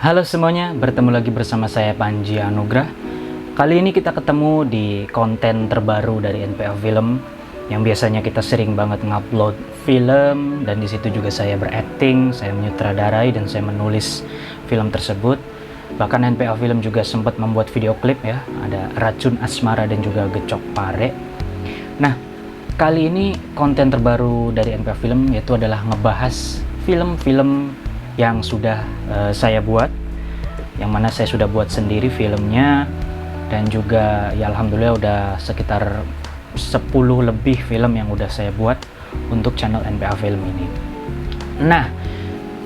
Halo semuanya, bertemu lagi bersama saya Panji Anugrah. Kali ini kita ketemu di konten terbaru dari NPA Film yang biasanya kita sering banget ngupload film, dan di situ juga saya berakting, saya menyutradarai dan saya menulis film tersebut. Bahkan NPA Film juga sempat membuat video klip ya, ada Racun Asmara dan juga Gecok Pare. Nah, kali ini konten terbaru dari NPA Film yaitu adalah ngebahas film-film yang sudah saya buat, yang mana saya sudah buat sendiri filmnya, dan juga ya alhamdulillah udah sekitar 10 lebih film yang udah saya buat untuk channel NPA Film ini. Nah,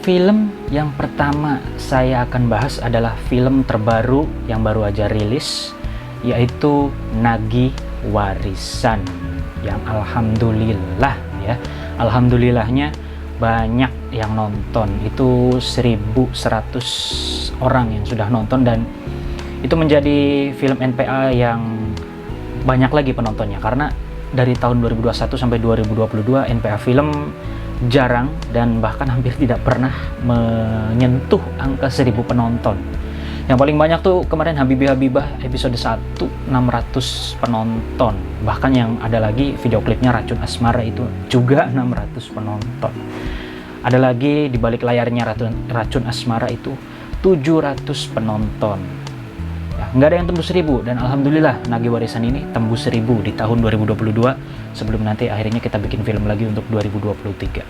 film yang pertama saya akan bahas adalah film terbaru yang baru aja rilis, yaitu Nagih Warisan, yang alhamdulillah ya, alhamdulillahnya banyak yang nonton. Itu 1.100 orang yang sudah nonton, dan itu menjadi film NPA yang banyak lagi penontonnya, karena dari tahun 2021 sampai 2022 NPA Film jarang dan bahkan hampir tidak pernah menyentuh angka 1.000 penonton. Yang paling banyak tuh kemarin Habibie Habibah episode 1, 600 penonton. Bahkan yang ada lagi video klipnya Racun Asmara itu juga 600 penonton. Ada lagi di balik layarnya Racun Asmara itu 700 penonton. Ya, nggak ada yang tembus 1.000, dan alhamdulillah Nagih Warisan ini tembus 1.000 di tahun 2022 sebelum nanti akhirnya kita bikin film lagi untuk 2023.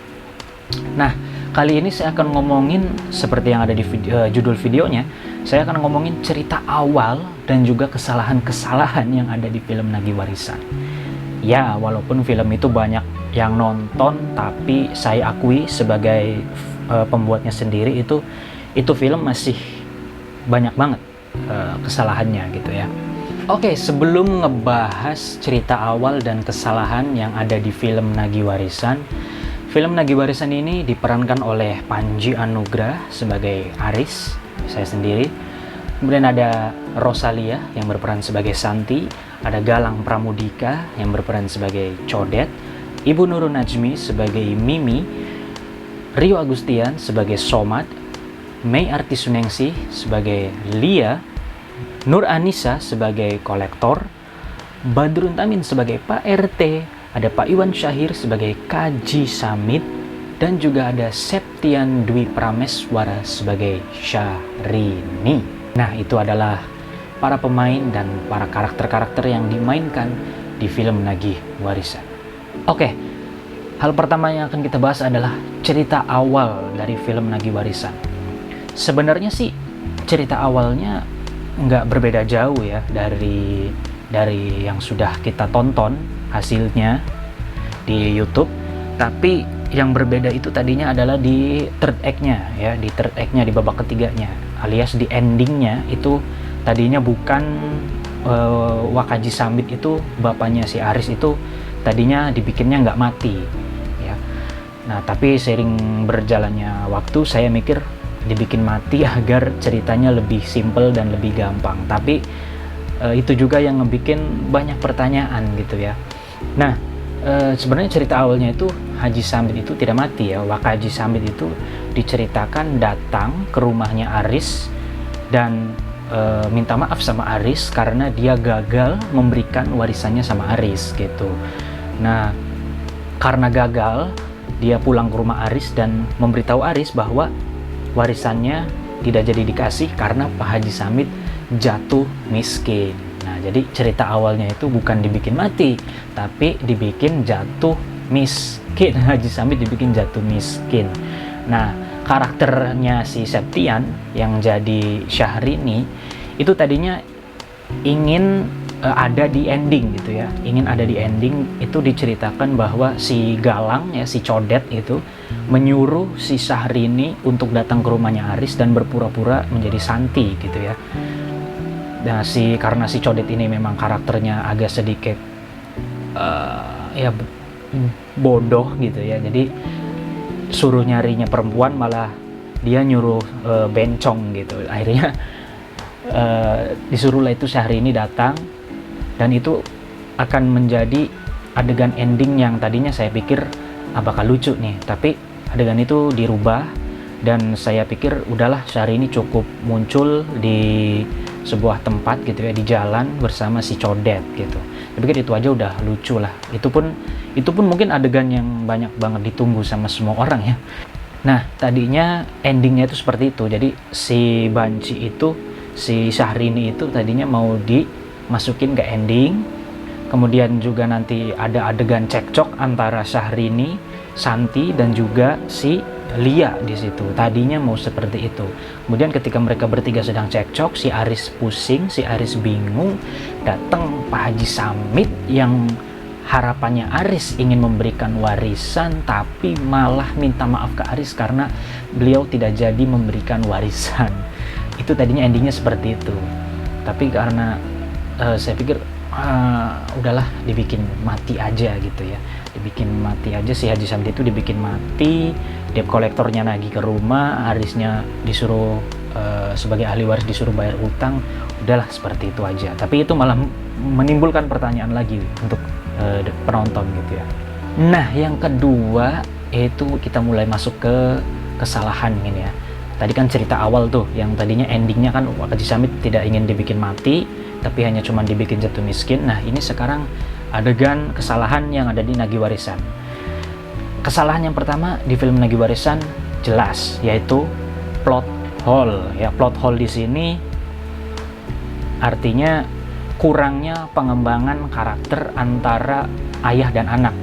Nah, kali ini saya akan ngomongin seperti yang ada di judul videonya. Saya akan ngomongin cerita awal dan juga kesalahan-kesalahan yang ada di film Nagih Warisan. Ya, walaupun film itu banyak yang nonton, tapi saya akui sebagai pembuatnya sendiri itu film masih banyak banget kesalahannya gitu ya. Oke, sebelum ngebahas cerita awal dan kesalahan yang ada di film Nagih Warisan, film Nagih Warisan ini diperankan oleh Panji Anugrah sebagai Aris, saya sendiri. Kemudian ada Rosalia yang berperan sebagai Santi, ada Galang Pramudika yang berperan sebagai Codet, Ibu Nurul Najmi sebagai Mimi, Rio Agustian sebagai Somad, Mei Arti Suningsih sebagai Lia, Nur Anissa sebagai Kolektor, Badrun Tamin sebagai Pak RT, ada Pak Iwan Syahir sebagai Kaji Samit, dan juga ada Septian Dwi Prameswara sebagai Syahrini. Nah, itu adalah para pemain dan para karakter-karakter yang dimainkan di film Nagih Warisan. Oke, hal pertama yang akan kita bahas adalah cerita awal dari film Nagih Warisan. Sebenarnya sih cerita awalnya nggak berbeda jauh ya dari yang sudah kita tonton hasilnya di YouTube, tapi yang berbeda itu tadinya adalah di third act-nya ya, di third act-nya, di babak ketiganya, alias di endingnya. Itu tadinya bukan Wakaji Samit, itu bapaknya si Aris itu tadinya dibikinnya nggak mati ya. Nah, tapi seiring berjalannya waktu saya mikir dibikin mati agar ceritanya lebih simple dan lebih gampang, tapi itu juga yang ngebikin banyak pertanyaan gitu ya. Nah, sebenarnya cerita awalnya itu Haji Samit itu tidak mati ya. Wakaji Samit itu diceritakan datang ke rumahnya Aris dan minta maaf sama Aris karena dia gagal memberikan warisannya sama Aris gitu. Nah, karena gagal, dia pulang ke rumah Aris dan memberitahu Aris bahwa warisannya tidak jadi dikasih karena Pak Haji Samit jatuh miskin. Nah, jadi cerita awalnya itu bukan dibikin mati, tapi dibikin jatuh miskin. Haji Samit dibikin jatuh miskin. Nah, karakternya si Septian yang jadi Syahrini itu tadinya ingin ada di ending gitu ya. Ingin ada di ending itu diceritakan bahwa si Galang ya, si Codet itu menyuruh si Syahrini untuk datang ke rumahnya Aris dan berpura-pura menjadi Santi gitu ya. Nah, karena si Codet ini memang karakternya agak sedikit ya bodoh gitu ya. Jadi suruh nyarinya perempuan malah dia nyuruh bencong gitu. Akhirnya disuruhlah itu Syahrini datang, dan itu akan menjadi adegan ending yang tadinya saya pikir apakah lucu nih, tapi adegan itu dirubah dan saya pikir udahlah Syahrini cukup muncul di sebuah tempat gitu ya, di jalan bersama si Codet gitu. Saya pikir itu aja udah lucu lah. Itu pun mungkin adegan yang banyak banget ditunggu sama semua orang ya. Nah, tadinya endingnya itu seperti itu. Jadi si Banci itu, si Syahrini itu tadinya mau dimasukin ke ending. Kemudian juga nanti ada adegan cekcok antara Syahrini, Santi, dan juga si Lia di situ. Tadinya mau seperti itu. Kemudian ketika mereka bertiga sedang cekcok, si Aris pusing, si Aris bingung, datang Pak Haji Samit yang harapannya Aris ingin memberikan warisan, tapi malah minta maaf ke Aris karena beliau tidak jadi memberikan warisan. Itu tadinya endingnya seperti itu. Tapi karena saya pikir udahlah dibikin mati aja gitu ya, dibikin mati aja. Si Haji Samit itu dibikin mati, debt kolektornya nagih ke rumah, Arisnya disuruh sebagai ahli waris disuruh bayar utang. Udahlah seperti itu aja. Tapi itu malah menimbulkan pertanyaan lagi untuk penonton gitu ya. Nah, yang kedua itu kita mulai masuk ke kesalahan ini ya. Tadi kan cerita awal tuh yang tadinya endingnya kan Haji Samit tidak ingin dibikin mati, tapi hanya cuma dibikin jatuh miskin. Nah, ini sekarang adegan kesalahan yang ada di Nagih Warisan. Kesalahan yang pertama di film Nagih Warisan jelas, yaitu plot hole. Ya, plot hole di sini artinya kurangnya pengembangan karakter antara ayah dan anak,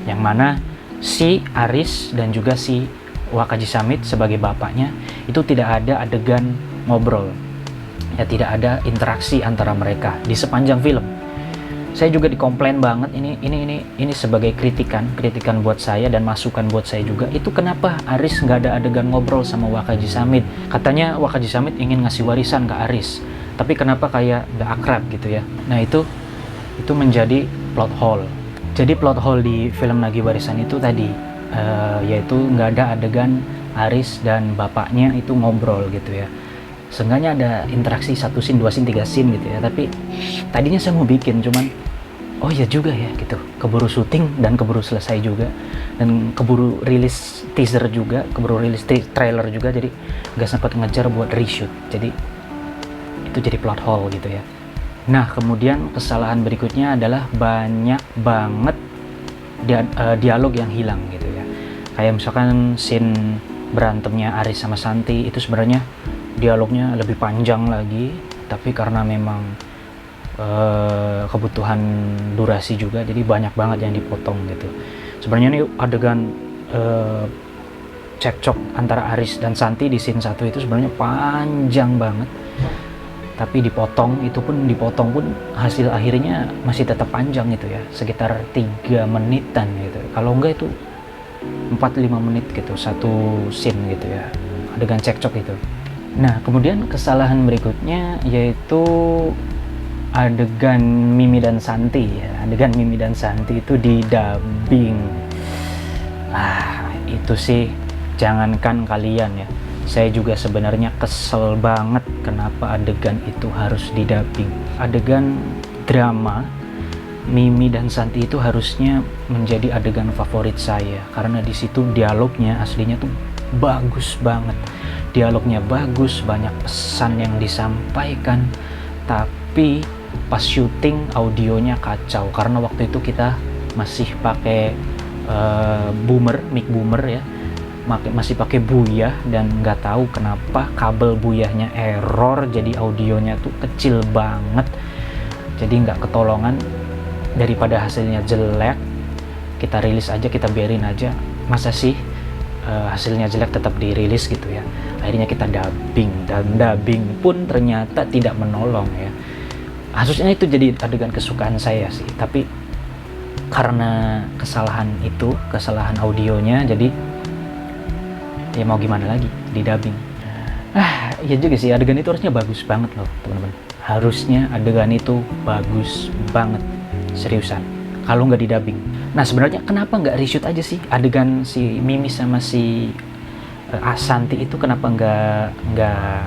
yang mana si Aris dan juga si Wak Haji Samit sebagai bapaknya itu tidak ada adegan ngobrol. Ya, tidak ada interaksi antara mereka di sepanjang film. Saya juga dikomplain banget ini sebagai kritikan buat saya dan masukan buat saya juga. Itu kenapa Aris nggak ada adegan ngobrol sama Wak Haji Samit? Katanya Wak Haji Samit ingin ngasih warisan ke Aris, tapi kenapa kayak nggak akrab gitu ya? Nah, itu menjadi plot hole. Jadi plot hole di film Nagih Warisan itu tadi yaitu nggak ada adegan Aris dan bapaknya itu ngobrol gitu ya. Seenggaknya ada interaksi 1 scene, 2 scene, 3 scene gitu ya. Tapi tadinya saya mau bikin, cuman oh ya juga ya gitu, keburu syuting dan keburu selesai juga, dan keburu rilis teaser juga, keburu rilis trailer juga, jadi nggak sempat ngejar buat reshoot. Jadi itu jadi plot hole gitu ya. Nah, kemudian kesalahan berikutnya adalah banyak banget dialog yang hilang gitu ya. Kayak misalkan scene berantemnya Aris sama Santi itu sebenarnya dialognya lebih panjang lagi, tapi karena memang kebutuhan durasi juga, jadi banyak banget yang dipotong gitu. Sebenarnya ini adegan cekcok antara Aris dan Santi di scene 1 itu sebenarnya panjang banget, tapi dipotong pun hasil akhirnya masih tetap panjang gitu ya, sekitar 3 menitan gitu. Kalau enggak itu 4-5 menit gitu satu scene gitu ya, adegan cekcok itu. Nah, kemudian kesalahan berikutnya yaitu adegan Mimi dan Santi ya. Adegan Mimi dan Santi itu di dubbing. Itu sih jangankan kalian ya, saya juga sebenarnya kesel banget kenapa adegan itu harus di dubbing. Adegan drama Mimi dan Santi itu harusnya menjadi adegan favorit saya, karena di situ dialognya aslinya tuh bagus banget. Dialognya bagus, banyak pesan yang disampaikan, tapi pas syuting audionya kacau karena waktu itu kita masih pakai mic boomer ya, masih pakai buyah, dan nggak tahu kenapa kabel buyahnya error, jadi audionya tuh kecil banget, jadi nggak ketolongan. Daripada hasilnya jelek, kita rilis aja, kita biarin aja, masa sih hasilnya jelek tetap dirilis gitu ya. Akhirnya kita dubbing, dan dubbing pun ternyata tidak menolong ya. Harusnya itu jadi adegan kesukaan saya sih, tapi karena kesalahan audionya, jadi ya mau gimana lagi, di dubbing. Ya juga sih, adegan itu harusnya bagus banget loh teman-teman. Harusnya adegan itu bagus banget, seriusan, kalau nggak di dubbing. Nah, sebenarnya kenapa nggak reshoot aja sih adegan si Mimi sama si Santi itu, kenapa nggak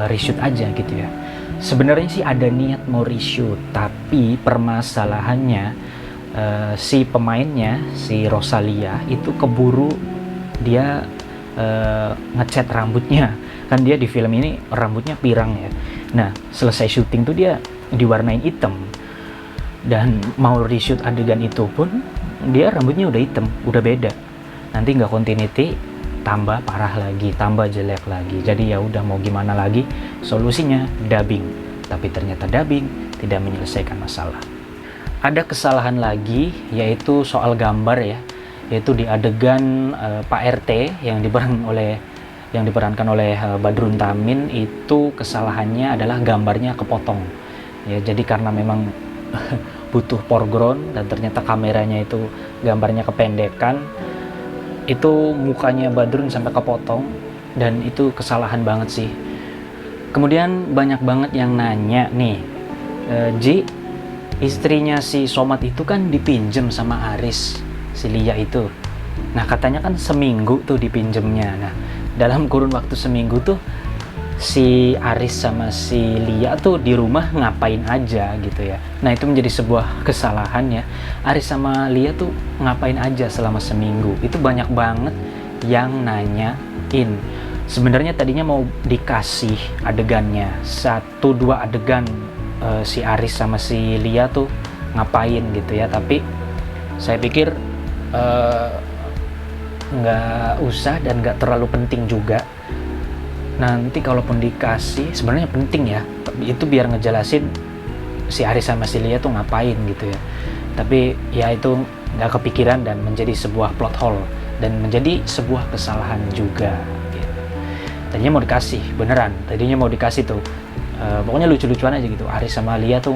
reshoot aja gitu ya. Sebenarnya sih ada niat mau reshoot, tapi permasalahannya si pemainnya, si Rosalia itu keburu dia ngecat rambutnya. Kan dia di film ini rambutnya pirang ya. Nah, selesai syuting tuh dia diwarnain hitam. Dan mau reshoot adegan itu pun dia rambutnya udah hitam, udah beda. Nanti nggak continuity, tambah parah lagi, tambah jelek lagi. Jadi ya udah mau gimana lagi, solusinya dubbing. Tapi ternyata dubbing tidak menyelesaikan masalah. Ada kesalahan lagi, yaitu soal gambar ya, yaitu di adegan Pak RT yang diperankan oleh Badrun Tamin. Itu kesalahannya adalah gambarnya kepotong ya. Jadi karena memang butuh foreground dan ternyata kameranya itu gambarnya kependekan, itu mukanya Badrun sampai kepotong, dan itu kesalahan banget sih. Kemudian banyak banget yang nanya nih, Ji, istrinya si Somad itu kan dipinjem sama Aris, si Lia itu. Nah katanya kan seminggu tuh dipinjemnya. Nah dalam kurun waktu seminggu tuh si Aris sama si Lia tuh di rumah ngapain aja gitu ya. Nah itu menjadi sebuah kesalahan ya. Aris sama Lia tuh ngapain aja selama seminggu. Itu banyak banget yang nanyain. Sebenarnya tadinya mau dikasih adegannya 1-2 adegan, si Aris sama si Lia tuh ngapain gitu ya. Tapi saya pikir nggak usah dan nggak terlalu penting juga. Nanti kalaupun dikasih, sebenarnya penting ya, itu biar ngejelasin si Aris sama si Lia tuh ngapain gitu ya. Tapi ya itu nggak kepikiran dan menjadi sebuah plot hole dan menjadi sebuah kesalahan juga gitu. Tadinya mau dikasih, beneran tadinya mau dikasih tuh, pokoknya lucu-lucuan aja gitu, Aris sama Lia tuh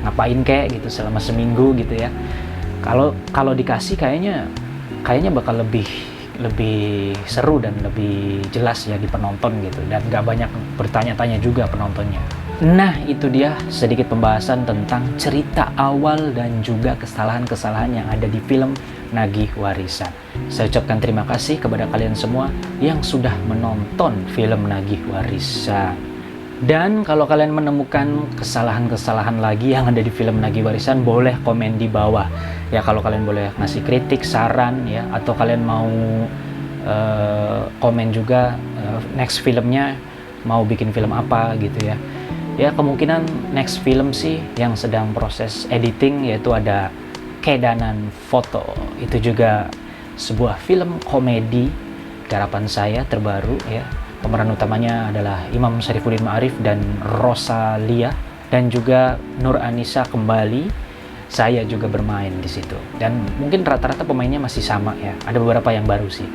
ngapain kayak gitu selama seminggu gitu ya. Kalau dikasih kayaknya bakal lebih seru dan lebih jelas ya di penonton gitu, dan gak banyak bertanya-tanya juga penontonnya. Nah itu dia sedikit pembahasan tentang cerita awal dan juga kesalahan-kesalahan yang ada di film Nagih Warisan. Saya ucapkan terima kasih kepada kalian semua yang sudah menonton film Nagih Warisan. Dan kalau kalian menemukan kesalahan-kesalahan lagi yang ada di film Nagih Warisan, boleh komen di bawah. Ya kalau kalian boleh ngasih kritik, saran ya, atau kalian mau komen juga next filmnya mau bikin film apa gitu ya. Ya kemungkinan next film sih yang sedang proses editing, yaitu ada Kedanan Foto. Itu juga sebuah film komedi garapan saya terbaru ya. Pemeran utamanya adalah Imam Syarifuddin Ma'arif dan Rosalia, dan juga Nur Anissa kembali. Saya juga bermain di situ. Dan mungkin rata-rata pemainnya masih sama ya. Ada beberapa yang baru sih.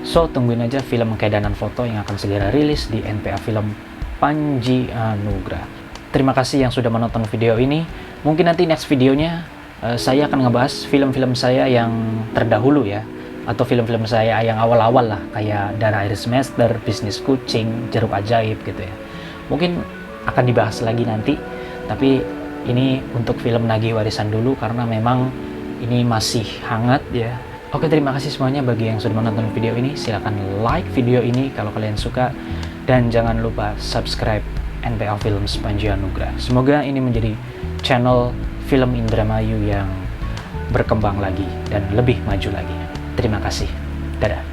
So tungguin aja film Kedanan Foto yang akan segera rilis di NPA Film Panji Anugrah. Terima kasih yang sudah menonton video ini. Mungkin nanti next videonya saya akan ngebahas film-film saya yang terdahulu ya, atau film-film saya yang awal-awal lah, kayak Dara Air Semester, Bisnis Kucing, Jeruk Ajaib gitu ya. Mungkin akan dibahas lagi nanti, tapi ini untuk film Nagih Warisan dulu karena memang ini masih hangat ya. Oke, terima kasih semuanya bagi yang sudah menonton video ini. Silahkan like video ini kalau kalian suka, dan jangan lupa subscribe NPA Film Panji Anugrah. Semoga ini menjadi channel film Indramayu yang berkembang lagi dan lebih maju lagi. Terima kasih. Dadah.